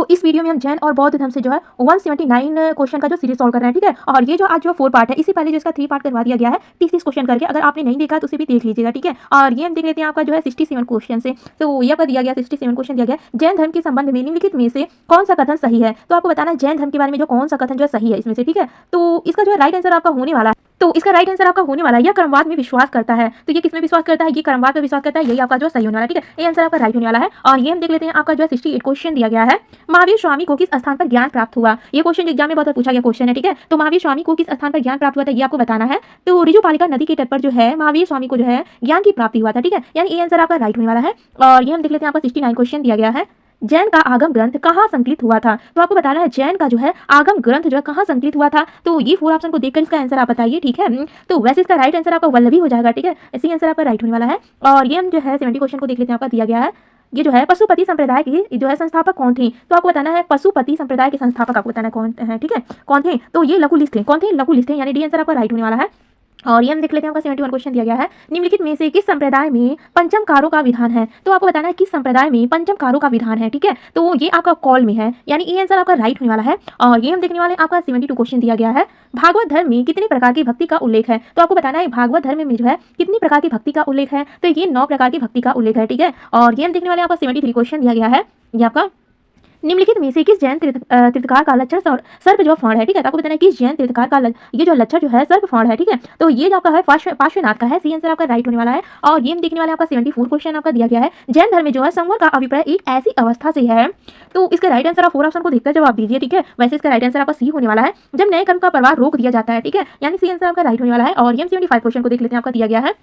तो इस वीडियो में हम जैन और बौद्ध धर्म से जो है 179 क्वेश्चन का जो सीरीज सॉल्व कर रहे हैं, ठीक है। और ये जो आज जो 4 पार्ट है, इससे पहले जो इसका 3 पार्ट करवा दिया गया है 30 क्वेश्चन करके, अगर आपने नहीं देखा तो उसे भी देख लीजिएगा, ठीक है। और ये हम देख लेते हैं आपका जो है 67 क्वेश्चन से। तो ये आपका दिया गया 67 क्वेश्चन दिया गया जैन धर्म के संबंध में निम्नलिखित में से कौन सा कथन सही है। तो आपको बताना है जैन धर्म के बारे में जो कौन सा कथन जो है सही है इसमें से, ठीक है। तो इसका जो है राइट आंसर आपका होने वाला है। तो इसका राइट आंसर आपका होने वाला है, यह क्रमवाद में विश्वास करता है। तो ये किसमें विश्वास करता है? ये क्रमवाद में विश्वास करता है, यही आपका जो सही होने वाला है, ठीक है। ये आंसर आपका राइट होने वाला है। और ये हम देख लेते हैं आपका जो है 68 क्वेश्चन दिया गया है, महावीर स्वामी को किस स्थान पर ज्ञान प्राप्त हुआ। ये क्वेश्चन एग्जाम में बहुत बार पूछा गया क्वेश्चन है, ठीक है। तो महावीर स्वामी को किस स्थान पर ज्ञान प्राप्त हुआ था, ये आपको बताना है। तो ऋजुपालिका नदी के तट पर जो है महावीर स्वामी को जो है ज्ञान की प्राप्ति हुआ था, ठीक है। यानी ये आंसर आपका राइट होने वाला है। और ये हम देख लेते हैं आपका 69 क्वेश्चन दिया गया है, जैन का आगम ग्रंथ कहाँ संकलित हुआ था। तो आपको बताना है जैन का जो है आगम ग्रंथ जो है कहाँ संकलित हुआ था। तो ये 4 ऑप्शन को देखकर इसका आंसर आप बताइए, ठीक है। तो वैसे इसका राइट आंसर आपका वल्लभी हो जाएगा, ठीक है। इसी आंसर आपका राइट होने वाला है। और ये हम जो है 70 क्वेश्चन को देख लेते हैं, आपका दिया गया है ये जो है पशुपति संप्रदाय के जो है संस्थापक कौन थे। तो आपको बताना है पशुपति संप्रदाय के संस्थापक आपको बताना है कौन है, ठीक है, कौन थे। तो ये लघुलिष्ठ थे। कौन थे? लघुलिष्ठ थे, यानी डी आंसर आपका राइट होने वाला है। और ये हम देख लेते हैं आपका 71 क्वेश्चन दिया गया है, निम्नलिखित में से किस संप्रदाय में पंचम कारों का विधान है। तो आपको बताना है किस संप्रदाय में पंचम कारों का विधान है, ठीक है। तो ये आपका कॉल में है, यानी ये आंसर आपका राइट होने वाला है। और ये हम देखने वाले आपका 72 क्वेश्चन दिया गया है, भागवत धर्म में कितने प्रकार की भक्ति का उल्लेख है। तो आपको बताना है भागवत धर्म में जो है कितनी प्रकार की भक्ति का उल्लेख है। तो ये 9 प्रकार की भक्ति का उल्लेख है, ठीक है। और ये हम देखने वाले आपका 73 क्वेश्चन दिया गया है, ये आपका निम्नलिखित में से किस जैन तीर्थकार का लक्षण सर्प जो फण है, ठीक है। तो आपको बताना है किस जैन तीर्थकार का ये जो लक्षण जो है सर्प फण है, ठीक है। तो ये जो आपका है पार्श्वनाथ का है, सी आंसर आपका राइट होने वाला है। और ये हम देखने वाले आपका 74 क्वेश्चन आपका दिया गया है, जैन धर्म में जो है संवर का अभिप्राय एक ऐसी अवस्था से है। तो इसका राइट आंसर आप 4 ऑप्शन को देखकर जवाब दीजिए, ठीक है। वैसे इसका राइट आंसर आपका सी होने वाला है, जब नए कर्म का प्रवाह रोक दिया जाता है, ठीक है, यानी सी आंसर आपका राइट होने वाला है। और ये हम 75 क्वेश्चन को देख लेते हैं, आपका दिया गया है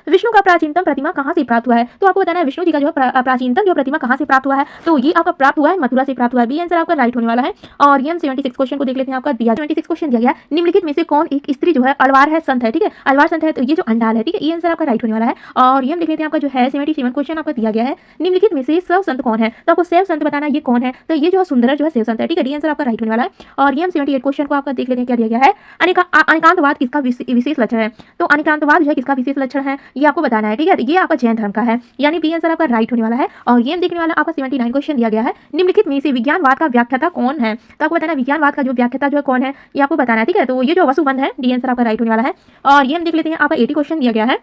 विष्णु का प्राचीनतम प्रतिमा कहाँ से प्राप्त हुआ है। तो आपको बताना है विष्णु जी का जो प्राचीनतम जो प्रतिमा कहाँ से प्राप्त हुआ है। तो ये आपका प्राप्त हुआ है मथुरा से प्राप्त हुआ है, बी आंसर आपका राइट होने वाला है। और ये हम 76 क्वेश्चन को देख लेते हैं, आपका दिया 76 क्वेश्चन दिया गया, निम्नलिखित में से कौन एक स्त्री जो है अलवार है संत है, ठीक है। अलवार संत है, तो ये जो अंडाल है, ठीक है, ये आंसर आपका राइट होने वाला है। और ये हम देख लेते हैं आपका जो है 77 क्वेश्चन आपका दिया गया है, निम्नलिखित में से शैव संत कौन है। तो आपको शैव संत बताना ये कौन है। तो ये जो है सुंदर जो है शैव संत है, ठीक है, डी आंसर आपका राइट होने वाला है। और ये हम 78 क्वेश्चन को आपका देख लेते हैं, क्या दिया गया है, अनेकांतवाद किसका विशेष लक्षण है। तो अनेकांतवाद जो है किसका विशेष लक्षण है, ये आपको बताना है, ठीक है। ये आपका जैन धर्म का है, यानी बी आंसर आपका राइट होने वाला है। और ये हम देखने वाला आपका 79 क्वेश्चन दिया गया है, निम्नलिखित में से विज्ञानवाद का व्याख्याता कौन है। तो आपको बताना है विज्ञानवाद का जो व्याख्याता जो है कौन है, ये आपको बताना है, ठीक है। तो ये जो वसुबंध है, डी आंसर आपका राइट होने वाला है। और ये हम देख लेते हैं आपका 80 क्वेश्चन दिया गया है,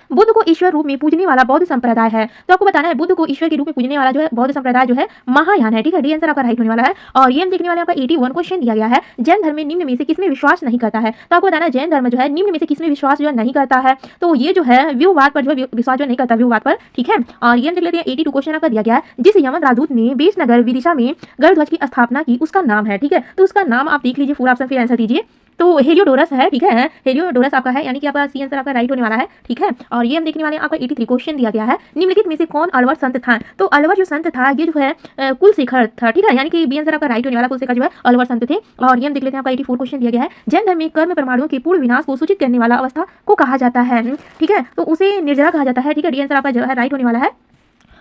बुद्ध को ईश्वर रूप में पूजने वाला बौद्ध संप्रदाय है। तो आपको बताना है बुद्ध को ईश्वर के रूप में पूजने वाला जो है बौद्ध संप्रदाय जो है महायान है, ठीक है, डी आंसर आपका राइट होने वाला है। और ये हम देखने वाले आपका 81 क्वेश्चन दिया गया है, जैन धर्म में निम्न में से किसमें विश्वास नहीं करता है। तो आपको बताना है जैन धर्म जो है निम्न में से किसमें विश्वास जो है नहीं करता है। तो ये जो है व्यूहवाद पर जो है विश्वास जो नहीं करता, व्यूहवाद पर, ठीक है। और ये हम देख लेते हैं 82 क्वेश्चन आपका दिया गया है, जिस यमन राजदूत ने बेशनगर विदिशा में गरुड़ ध्वज की स्थापना की उसका नाम है, ठीक है। तो उसका नाम आप देख लीजिए, 4 ऑप्शन फिर आंसर दीजिए। तो हेलियोडोरस है, ठीक है, हेलियोडोरस आपका है, यानी कि आपका सी आंसर आपका राइट होने वाला है, ठीक है। और ये हम देखने वाले आपका 83 क्वेश्चन दिया गया है, निम्नलिखित में से कौन अलवर संत था। तो अलवर जो संत था ये जो है कुलशेखर था, ठीक है, यानी कि बी आंसर आपका राइट होने वाला, कुलशेखर जो है अलवर संत थे। और ये हम देख लेते हैं आपका 84 क्वेश्चन दिया गया है, जैन धर्म में कर्म परमाणुओं के पूर्ण विनाश को सूचित करने वाला अवस्था को कहा जाता है, ठीक है। तो उसे निर्जरा कहा जाता है, ठीक है, डी आंसर आपका जो है राइट होने वाला है।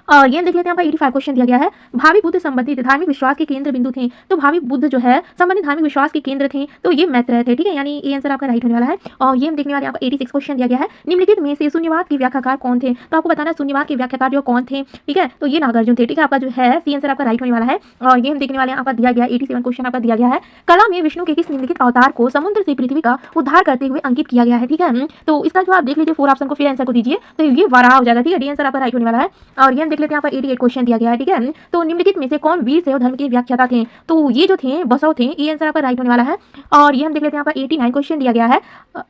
और ये देख लेते हैं आपका 85 क्वेश्चन दिया गया है, भावी बुद्ध संबंधित धार्मिक विश्वास के केंद्र बिंदु थे। तो भावी बुद्ध जो है संबंधित धार्मिक विश्वास के केंद्र थे, तो ये मैत्रेय थे, ठीक है, यानी ये आंसर आपका राइट होने वाला है। और ये हम देखने वाले आपका 86 क्वेश्चन दिया गया है, निम्नलिखित में से शून्यवाद के व्याख्याकार कौन थे। तो आपको बताना है शून्यवाद के व्याख्याकार जो कौन थे, ठीक है। तो ये नागार्जुन थे, ठीक है, आपका जो है सी आंसर आपका राइट होने वाला है। और ये हम देखने वाले आपका दिया गया 87 क्वेश्चन आपका दिया गया है, कला में विष्णु के किस निम्नलिखित अवतार को समुद्र से पृथ्वी का उद्धार करते हुए अंकित किया गया है, ठीक है। तो इसका जो आप देख लीजिए 4 ऑप्शन को फिर आंसर को दीजिए, तो ये वराह हो जाएगा, ठीक है, डी आंसर आपका राइट होने वाला है। और ये हम देख लेते हैं आपका 88 क्वेश्चन दिया गया है, ठीक है। तो निम्नलिखित में से कौन वीर शैव धर्म के व्याख्याता थे। तो ये जो थे बसव थे, ये आंसर आपका राइट होने वाला है। और ये हम देख लेते हैं आपका 89 क्वेश्चन दिया गया है,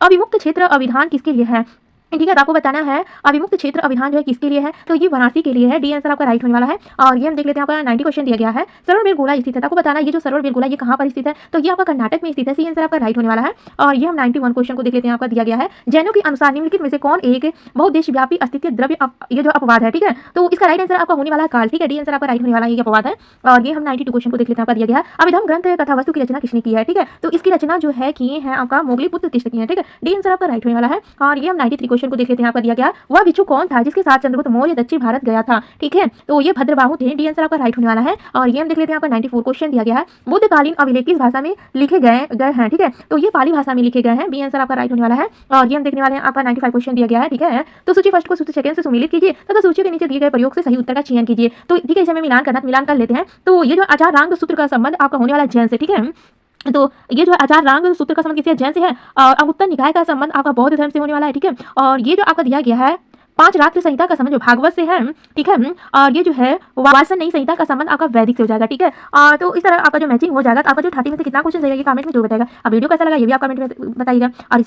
अविमुक्त क्षेत्र अभिधान किसके लिए है, ठीक है। तो आपको बताना है अविमुक्त क्षेत्र अभिधान जो है किसके लिए है। तो ये वाराणसी के लिए है, डी आंसर आपका राइट होने वाला है। और ये हम देख लेते हैं आपका 90 क्वेश्चन दिया गया है, सरवणबेलगोला स्थित है। तो आपको बताना है ये जो सरवणबेलगोला ये कहाँ पर स्थित है। तो ये आपका कर्नाटक में स्थित है, सी आंसर आपका राइट होने वाला है। और ये हम 91 क्वेश्चन को देख लेते हैं, आपका दिया गया है, जैनों के अनुसार निम्नलिखित में से कौन एक बहुदेशव्यापी अस्तित्व द्रव्य ये जो अपवाद है, ठीक है। तो इसका राइट आंसर आपका होने वाला है काल, ठीक है, डी आंसर आपका राइट होने वाला है, ये अपवाद है। और ये हम 92 क्वेश्चन को देख लेते हैं, आपका दिया गया है, अभिधम ग्रंथ कथा वस्तु की रचना किसने की है, ठीक है। तो इसकी रचना जो है किए हैं आपका मोगली पुत्र तीर्थ की है, ठीक है, डी आंसर आपका राइट होने वाला है। और ये हम 93 क्वेश्चन क्वेश्चन को देख लेते हैं। आपका दिया गया वह भिक्षु कौन था जिसके साथ चंद्रगुप्त मौर्य दक्षिण भारत गया था, ठीक है। तो ये भद्रबाहु थे, डी आंसर आपका राइट होने वाला है। और ये हम देख लेते हैं, आपका 94 क्वेश्चन दिया गया है, बुद्धकालीन अभिलेख किस भाषा में लिखे गए हैं, ठीक है। तो ये पाली भाषा में लिखे गए हैं, बी आंसर आपका राइट होने वाला है। और ये हम देखने वाले हैं, आपका 95 क्वेश्चन दिया गया है, ठीक है। तो सूची फर्स्ट को सूची सेकंड से सुमेलित कीजिए तथा सूची के नीचे दिए गए प्रयोग से सही उत्तर का चयन कीजिए। तो ठीक है, इसे हमें मिलान करना, मिलान कर लेते हैं। तो ये जो आचार रांग सूत्र का संबंध आपका होने वाला जैन से, ठीक है। तो ये जो आचार रांग सूत्र का संबंध किसी जैन से है, अंगुत्तर निकाय का संबंध आपका बौद्ध धर्म से होने वाला है, ठीक है। और ये जो आपका दिया गया है पांच रात्र संहिता का संबंध जो भागवत से है, ठीक है। और ये जो है वासनयी संहिता का संबंध आपका वैदिक से हो जाएगा, ठीक है। तो इस तरह आपका जो मैचिंग हो जाएगा। तो आपका जो 30 में से कितना क्वेश्चन रहेगा ये कमेंट में जरूर बताएगा। अब वीडियो कैसा लगा ये भी आप कमेंट में बताइएगा। और